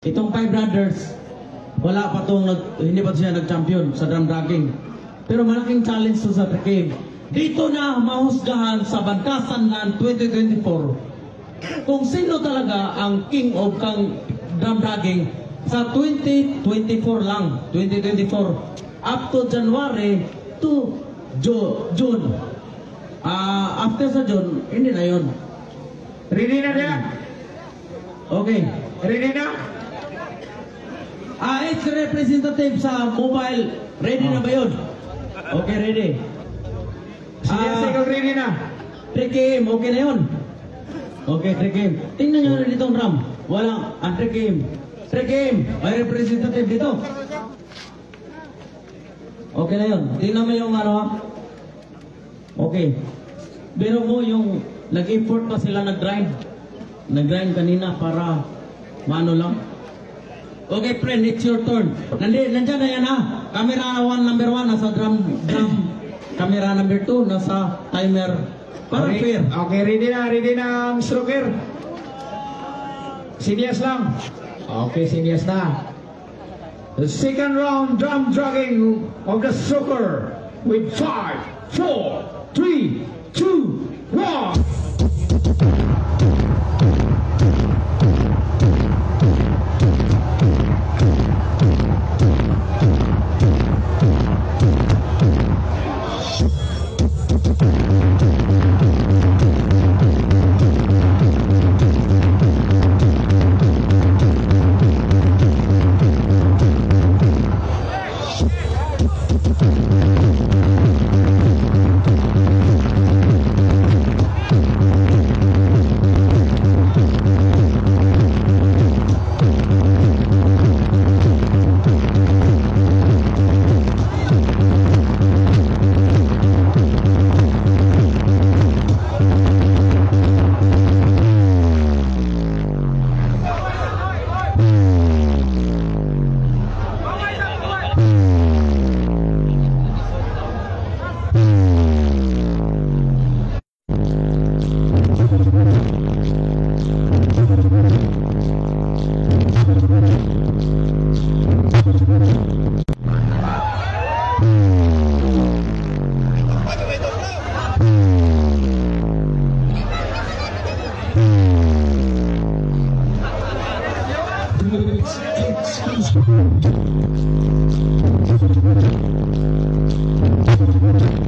Itong Five Brothers, wala pa tong hindi pa siya nag-champion sa drum dragging. Pero malaking challenge to sa Cave. Dito na mahusgahan sa Bangkasan ng 2024 kung sino talaga ang king of kang drum dragging sa 2024 lang. 2024 up to January to June. After sa June, hindi na yun. Ready na dia? Okay. Ready na? It's representative sa mobile. Ready na ba yun? Okay, ready. Sige, ready na. Trick-game, okay na yun. Okay, trick-game. Tingnan nyo na dito ang drum. Walang, trick-game. Trick-game, may representative dito. Okay na yun. Tingnan mo yung ano. Okay. Pero mo yung nag-import pa sila nag-grind. Nag-grind kanina para maano lang. Okay, friend, it's your turn. Nandiyan na yan ha. Camera 1, number 1, nasa drum. Camera number 2, nasa timer. Para Okay, fair. okay, ready na ang stroker. Sinias lang. Okay, sinias na. The second round drum dragging of the stroker with 5, 4, 3, 2, 1. Excuse me.